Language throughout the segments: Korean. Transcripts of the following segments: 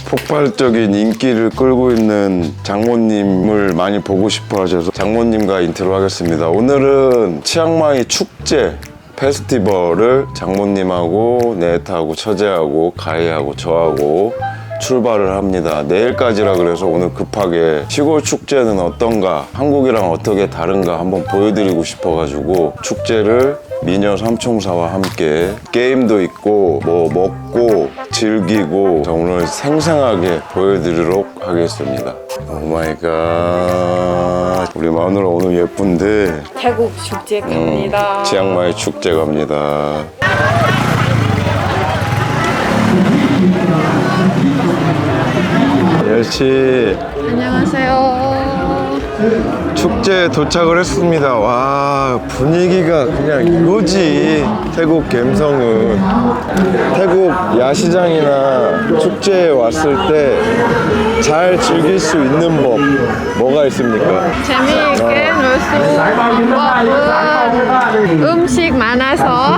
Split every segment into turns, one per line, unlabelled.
폭발적인 인기를 끌고 있는 장모님을 많이 보고 싶어 하셔서 장모님과 인트로 하겠습니다. 오늘은 치앙마이 축제 페스티벌을 장모님하고 네타하고 처제하고 가희하고 저하고 출발을 합니다. 내일까지라 그래서 오늘 급하게 시골 축제는 어떤가, 한국이랑 어떻게 다른가 한번 보여드리고 싶어가지고 축제를 미녀 삼총사와 함께 게임도 있고 뭐 먹고 즐기고 오늘 생생하게 보여드리도록 하겠습니다. 오마이갓, 우리 마누라 오늘 예쁜데
태국 축제 갑니다.
치앙마이 축제 갑니다. 열씨
안녕하세요.
축제에 도착을 했습니다. 와, 분위기가 그냥 이거지. 태국 갬성은 태국 야시장이나 축제에 왔을 때 잘 즐길 수 있는 법 뭐가 있습니까?
재미있게 놀 수 있는 법은 음식 많아서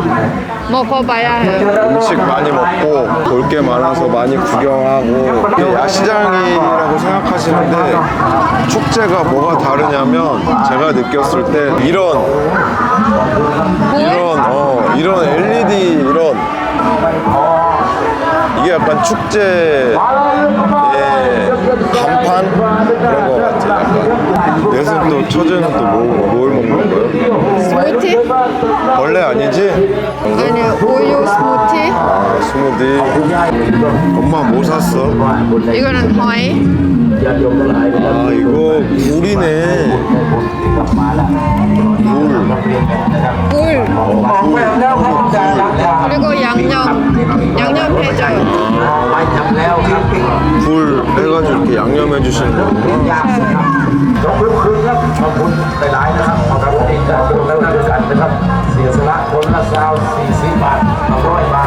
먹어봐야 해요.
음식 많이 먹고 볼 게 많아서 많이 구경하고, 이게 야시장이라고 생각하시는데 축제가 뭐가 다르냐면 제가 느꼈을 때 이런 LED 이런 이게 약간 축제의 간판 그런 거 같아요. 얘는 또 처제는 또 뭘 먹는 거예요?
스무티?
벌레 아니지?
아니, 우유 스무티.
아, 스무디. 엄마 뭐 샀어?
이거는 허이.
아, 이거 굴이네.
굴. 그리고 양념 해줘요.
굴 해가지고 이렇게 양념해 주시는 거구나.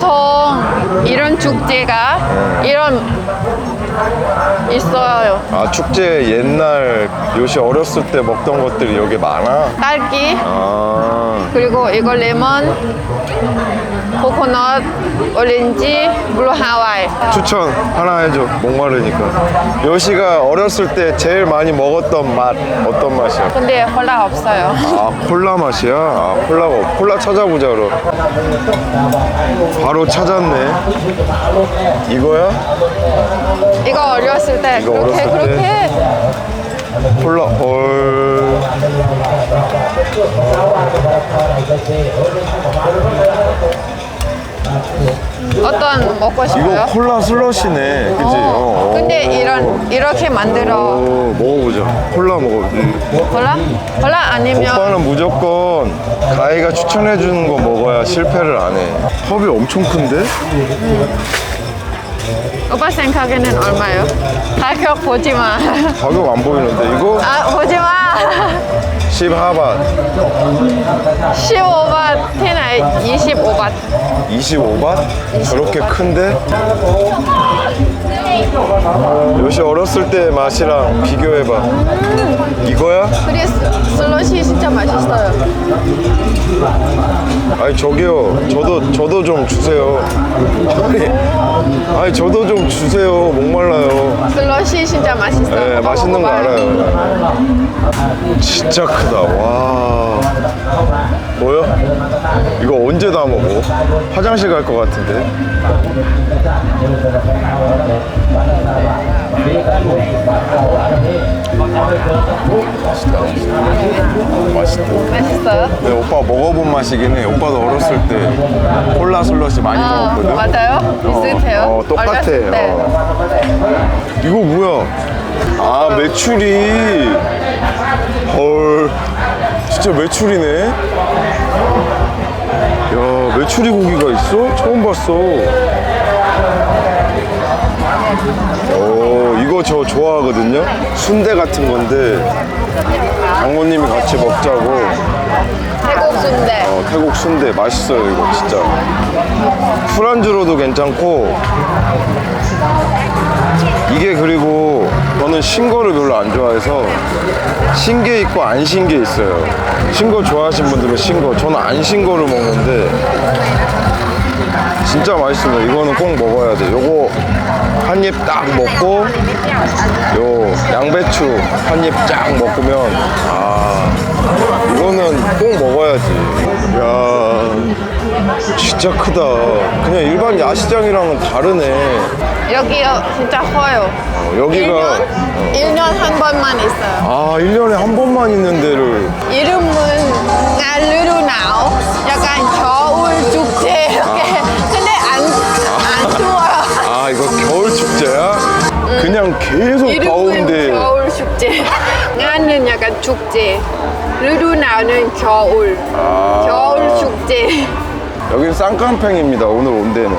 보통 이런 축제가 이런 있어요.
아, 축제 옛날 요시 어렸을 때 먹던 것들이 여기 많아?
딸기,
아,
그리고 이거 레몬, 코코넛, 오렌지, 블루 하와이.
추천 하나 해줘. 목마르니까. 요시가 어렸을 때 제일 많이 먹었던 맛 어떤 맛이야?
근데 콜라 없어요.
아, 콜라 맛이야? 아, 콜라 찾아보자 그럼. 바로 찾았네. 이거야?
이거 어렸을 때
이거 어렸을 때?
그렇게
콜라 헐.
어떤 먹고 싶어요?
이거 콜라 슬러시네. 그치?
근데 이렇게 만들어.
먹어보자. 콜라 먹어.
콜라 아니면
오빠는 무조건 가희가 추천해주는 거 먹어야 실패를 안 해. 컵이 엄청 큰데?
오빠 생각에는 얼마요? 가격 보지 마.
가격 안 보이는데 이거?
아, 보지 마.
10하바
15바 테나 25바.
25바? 저렇게 큰데? 요시 어렸을 때 맛이랑 비교해봐. 이거야?
그래 슬러시 진짜 맛있어요.
아니 저기요, 저도 좀 주세요. 아니 저도 좀 주세요. 목말라요.
슬러시 진짜 맛있어요.
네, 맛있는 거 알아요. 진짜 크다. 와, 뭐야? 이거 언제 다 먹어? 화장실 갈 것 같은데. 맛있다.
맛있어요?
네, 오빠 먹어본 맛이긴 해. 오빠도 어렸을 때 콜라 슬러시 많이 먹었거든.
맞아요? 비슷해요?
똑같아.
어렸을 때.
이거 뭐야? 아, 메추리. 헐, 진짜 메추리네. 야, 메추리 고기가 있어? 처음 봤어. 이거 저 좋아하거든요. 순대 같은 건데 장모님이 같이 먹자고.
태국 순대.
태국 순대 맛있어요. 이거 진짜 술안주로도 괜찮고. 이게 그리고 저는 신 거를 별로 안 좋아해서 신 게 있고 안 신 게 있어요. 신 거 좋아하시는 분들은 신 거, 저는 안 신 거를 먹는데 진짜 맛있습니다. 이거는 꼭 먹어야 돼. 요거 한 입 딱 먹고 요 양배추 한 입 쫙 먹으면 아 이거는 꼭 먹어야지. 야 진짜 크다. 그냥 일반 야시장이랑은 다르네.
여기요 진짜 커요.
여기가
1년 한 번만 있어요.
아 1년에 한 번만 있는 데를.
이름은 르루나오. 약간 겨울 축제 이렇게. 근데 안 추워요.
아 이거 겨울 축제야? 그냥 계속
이름은
더운데.
겨울 축제. 나는 약간 축제. 르루나오는 겨울. 겨울 축제.
여기는 쌍깡팽입니다. 오늘 온 데는.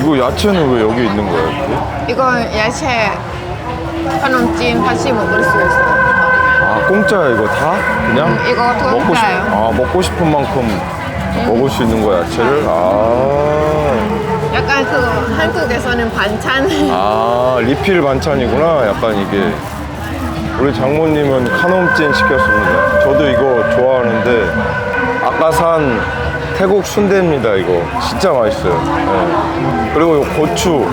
이거 야채는 왜 여기 있는 거야? 이렇게?
이거 야채 카놈찜 같이 먹을 수 있어요.
아 공짜야 이거 다? 그냥?
이거
먹고 싶,
공짜예요.
먹고 싶은 만큼 먹을 수 있는 거 야채를?
약간 그 한국에서는 반찬.
아 리필 반찬이구나. 약간 이게 우리 장모님은 카놈찜 시켰습니다. 저도 이거 좋아하는데 아까 산 태국 순대입니다. 이거 진짜 맛있어요. 네. 그리고 요 고추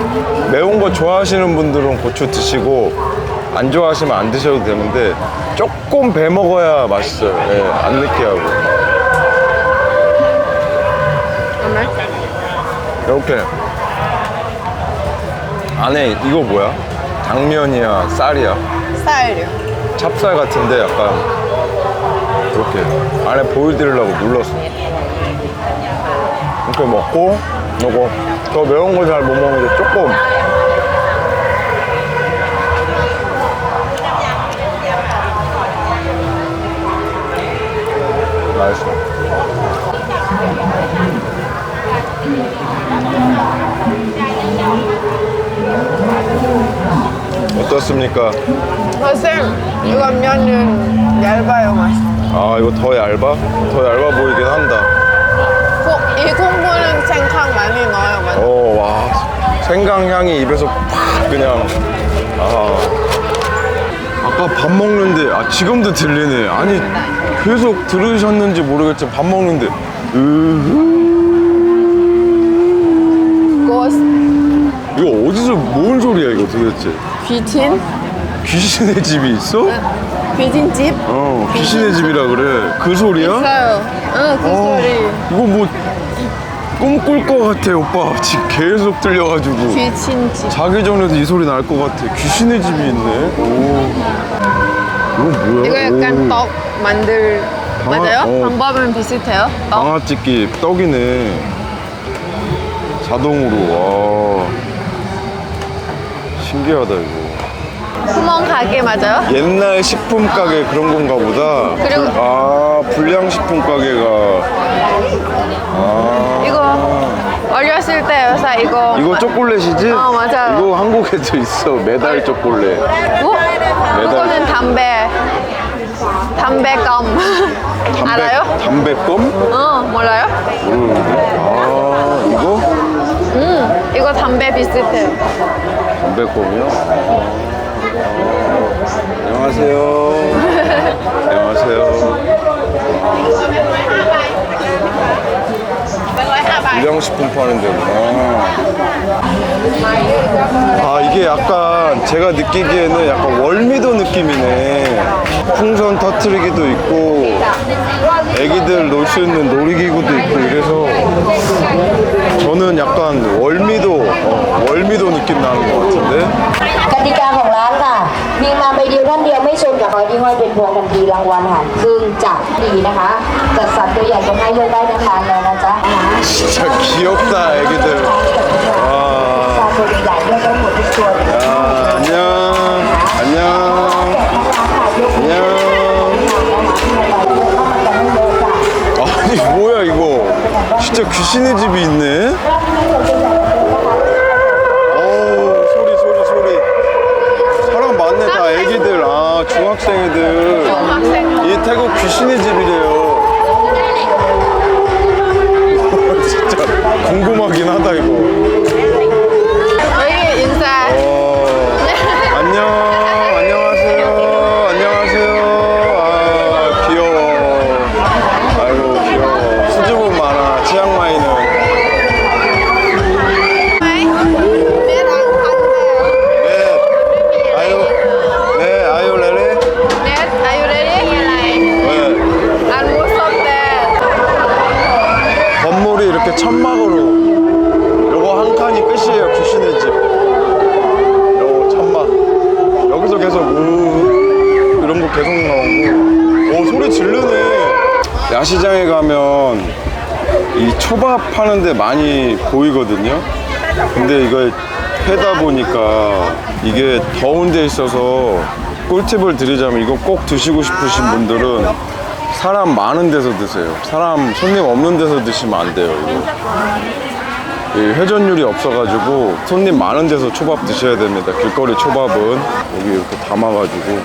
매운 거 좋아하시는 분들은 고추 드시고 안 좋아하시면 안 드셔도 되는데 조금 배 먹어야 맛있어요. 네, 안 느끼하고. 이렇게 안에 이거 뭐야? 당면이야? 쌀이야?
쌀이요.
찹쌀 같은데 약간 이렇게 안에 보여드리려고 눌렀어. 이렇게 먹고 요거 더 매운 거 잘 못 먹는데 조금 맛있어. 어떻습니까?
선생님, 이거 면은 얇아요, 맛있어.
아 이거 더 얇아? 더 얇아 보이긴 한다.
이 콩물은 생강 많이 넣어요, 맞아요.
와 생강 향이 입에서 팍 그냥. 아까 밥 먹는데 지금도 들리네. 아니 계속 들으셨는지 모르겠지만 밥 먹는데 이거 어디서 뭔 소리야 이거 도대체?
귀신?
귀신의 집이 있어?
귀신집?
귀신의 집이라 그래. 그 소리야?
있어요. 그 소리.
이거 뭐 꿈꿀 것 같아 오빠. 지금 계속 들려가지고
귀신집.
자기 전에도 이 소리 날 것 같아. 귀신의 집이 있네. 오. 이건 뭐야?
이거 약간 떡 만들 맞아요? 방법은 비슷해요? 떡?
방아찌기 떡이네. 자동으로. 와 신기하다 이거.
구멍 가게 맞아요?
옛날 식품 가게 그런 건가 보다.
그리고
불량식품 가게가.
이거 어렸을 때 요새 이거
초콜릿이지?
맞아요.
이거 한국에도 있어. 메달 초콜릿.
이거는 담배껌 알아요?
담배껌?
몰라요?
이거?
이거 담배 비슷해요.
담배껌이요? 안녕하세요. 안녕하세요. 불량식품 파는 데구나. 이게 약간 제가 느끼기에는 약간 월미도 느낌이네. 풍선 터트리기도 있고 애기들 놀 수 있는 놀이기구도 있고 이래서 저는 약간 월미도 느낌 나는 것 같은데.
กติกาของร้านค่ะยิงมาใบเดียวท่านเดียวไม่ชนกับร้อยที่ห้อยเป็นพวงทันทีรางวัลหารครึ่งจากดีนะคะจัดสรรตัวใหญ่จะให้เลือกได้ทั้งทางเลยนะจ๊ะ
진짜 귀엽다 애기들.
ปลาตัวใหญ่เลือกได้หมดทุกตัวเลย
안녕. 안녕. 안녕. 아니 뭐야 이거. 진짜 귀신의 집이 있네. 소리. 사람 많네. 다 애기들. 중학생 애들. 이 태국 귀신의 집이래요. 진짜 궁금하긴 하다 이거.
여기 인사.
안녕하세요. 귀여워. 아이고 귀여워. 수줍음 많아. 치앙마이는. 초밥 하는데 많이 보이거든요. 근데 이걸 해다 보니까 이게 더운 데 있어서 꿀팁을 드리자면 이거 꼭 드시고 싶으신 분들은 사람 많은 데서 드세요. 손님 없는 데서 드시면 안 돼요, 이거. 이 회전율이 없어가지고 손님 많은 데서 초밥 드셔야 됩니다. 길거리 초밥은 여기 이렇게 담아가지고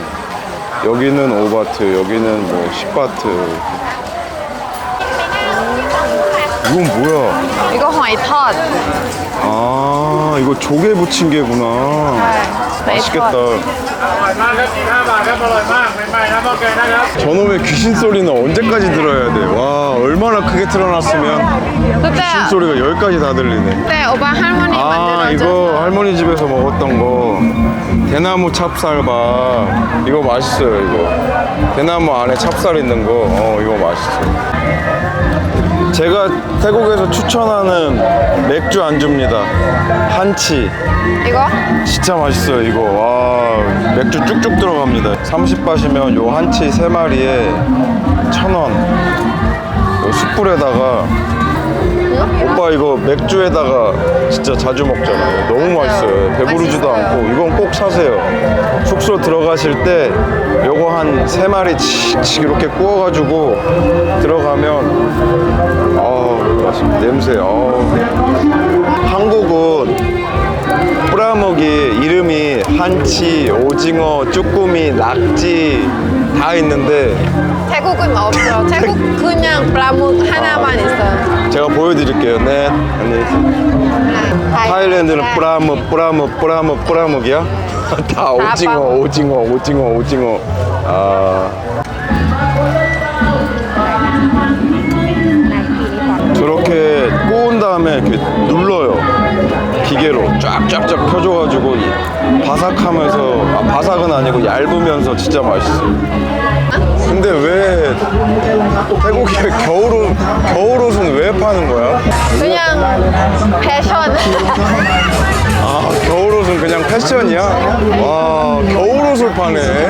여기는 5바트, 여기는 뭐 10바트. 이건 뭐야?
이거 หอยทอด
아, 이거 조개 부친 게구나.
หอยทอ
맛있겠다.
ด
저놈의 귀신 소리는 언제까지 들어야 돼? 와, 얼마나 크게 틀어놨으면
그때
귀신 소리가 여기까지 다 들리네.
그때 오빠 할머니
아,
만들어줘.
이거 할머니 집에서 먹었던 거 대나무 찹쌀밥. 이거 맛있어요, 이거. 대나무 안에 찹쌀 있는 거. 이거 맛있어요. 제가 태국에서 추천하는 맥주 안주입니다. 한치.
이거?
진짜 맛있어요, 이거. 와, 맥주 쭉쭉 들어갑니다. 30바시면 요 한치 3마리에 1,000원. 요 숯불에다가 오빠 이거 맥주에다가 진짜 자주 먹잖아요. 너무 맛있어요. 배부르지도
맛있어요.
않고 이건 꼭 사세요. 숙소 들어가실 때 요거 한 3마리 칙칙 이렇게 구워가지고 들어가면 냄새. 한국은 뿌라먹이 이름이 한치, 오징어, 쭈꾸미, 낙지 다 있는데
태국은 없어. 태국 그냥 플라묵 하나만 있어요.
제가 보여드릴게요. 네, 타일랜드는 뿌라묵이야? 다 오징어. 저렇게 구운 다음에 이렇게 눌러요. 기계로 쫙쫙쫙 펴줘가지고 바삭하면서 바삭은 아니고 얇으면서 진짜 맛있어요. 근데 왜 태국에 겨울옷은 왜 파는 거야?
그냥 패션.
아, 겨울옷은 그냥 패션이야? 와, 겨울옷을 파네.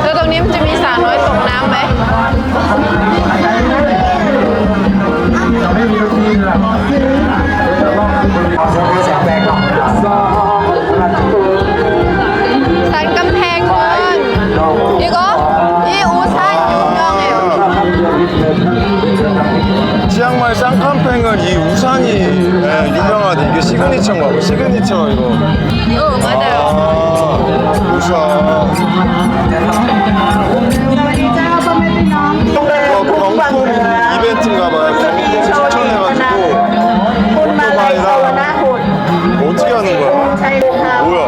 แล้วตรงนี้มันจะมีสระน้อยตกน้ำไหม 산 깜팽은 이거? 이 우산 유명해요.
치앙마이 쌍캄팽은 이 우산이 유명하대. 이게 시그니처인가 봐. 시그니처 이거.
맞아요.
아, 우산. 경품 이벤트인가 봐요. 경품 추천해가지고 오토바이랑 어떻게 하는 거야? 뭐야?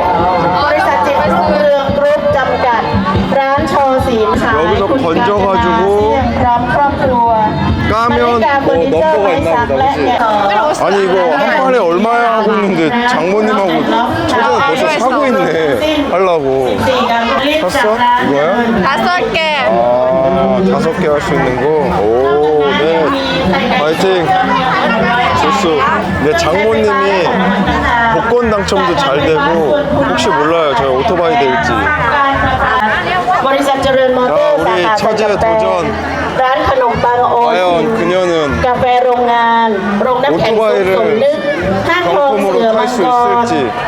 บริษัทจิตรุ่งเรืองกรุ๊ปจำกัด ร้านโชว์สีขาย
여기서
คุณการ
건져가지고
พร้อมครอบครัว
까면
เฟอร์นิเจอร์ไม้สักและแกะ
아니 이거 한 판에 얼마야 하고 있는데 장모님하고 저녁에 벌써 사고 있네. 하려고.
สี่การรีบจัด
샀어?
ร้าน
이거야?
5개.
아, 5개 할 수 있는 거? 오, 네. 파이팅! 좋소. 네, 장모님이 복권 당첨도 잘 되고, 혹시 몰라요. 저 오토바이 될지.
บริษัทเจริญมอเตอร์
야,
สา
우리
ขา
처제
จักรแปร
도전.
ร้านขนมปังโอ
과연 그녀는
กาแฟโรงงาน โรงน้ำแข็งสุขสมนึกห้างทองเสือมังกร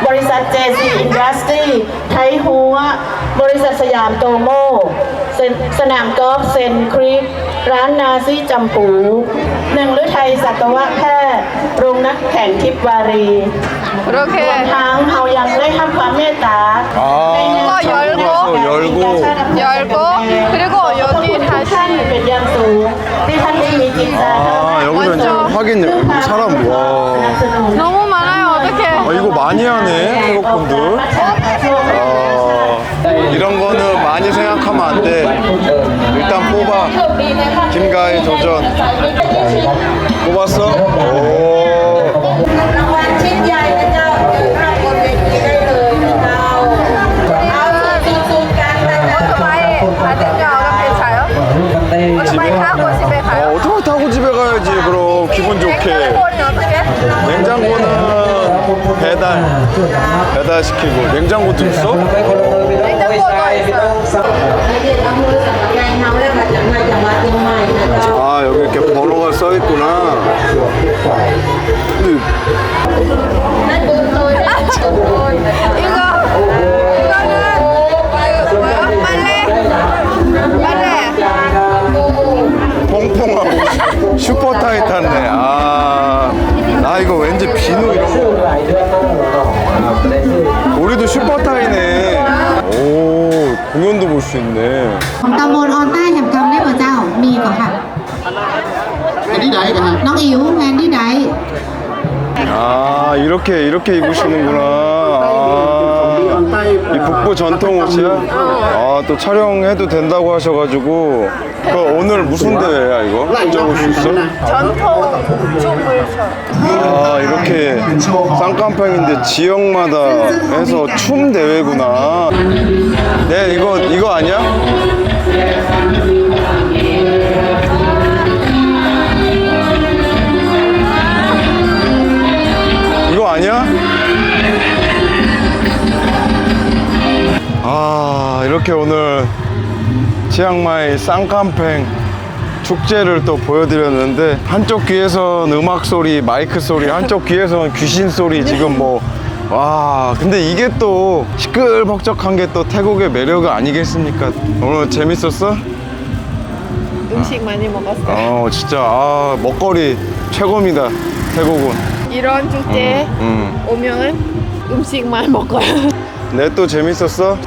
บริษัท JC Industry ไทยฮัว บริษัทสยามโตโม สนามกอล์ฟเซนครีก ร้านนาซี่จำปูหนึ่งฤทัยสัตวแพทย์ โรงน้ำแข็งทิพวารี รวม
이렇게
ทั้งเฮายังได้ให้ความเมตตา
아, 열고.
열고 그리고 여기
ท่าน
다시
เป็นอย่างสูงที่ท่านได้มีจิตใจ
아, 여기서 이제 확인, 사람, 와.
너무 많아요. 어떡해.
아, 이거 많이 하네, 태국 분들. 이런 거는 많이 생각하면 안 돼. 일단 뽑아. 김가희 도전. 뽑았어? 오.
รางวัลชิ้นใหญ่นะเจ้าสำหรับบนเวทีได้เลยนะเจ้าเอาซูมกันนะเจ้า
오토바이 받으면 괜찮아요? 오토바이 타고 집에 가요?
오토바이 타고 집에 가야지, 그럼. 기분 좋게.
냉장고는 어떻게?
냉장고는 배달시키고 냉장고도 있어? 아 여기 이렇게 번호가 써 있구나. 근데
이거는 빨래.
퐁퐁하고 슈퍼 타이트한데. 아 이거 왠지 비누 이런 거. 우리도 슈퍼 타이네. 오 공연도 볼 수 있네.
ตำบลออนใต้แห่งคำได้บ่เจ้ามีก่อนค่ะงานที่ใดกันน้องอิ๋วงานที่ใด
아 이렇게 입으시는구나. 이 북부 전통 옷이야? 또 촬영해도 된다고 하셔가지고. 그 오늘 무슨 대회야 이거? 여쭤볼 수 있어?
전통 춤을 춰.
이렇게 쌍깜팽인데 지역마다 해서 춤 대회구나. 네 이거 아니야? 이거 아니야? 이렇게 오늘 치앙마이 쌍깜팽 축제를 또 보여드렸는데 한쪽 귀에선 음악 소리, 마이크 소리, 한쪽 귀에선 귀신 소리 지금 근데 이게 또 시끌벅적한 게 또 태국의 매력 아니겠습니까? 오늘 재밌었어?
음식 많이 먹었어요.
진짜 먹거리 최고입니다 태국은.
이런 축제 오면 음식만 먹어요.
내 또 재밌었어?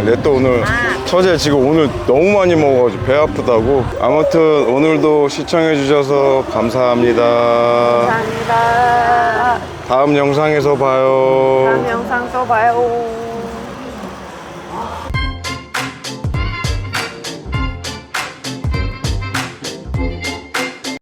내 또 오늘 처제 지금 오늘 너무 많이 먹어가지고 배 아프다고. 아무튼 오늘도 시청해주셔서 감사합니다.
감사합니다.
다음 영상에서 봐요.
다음 영상 또 봐요.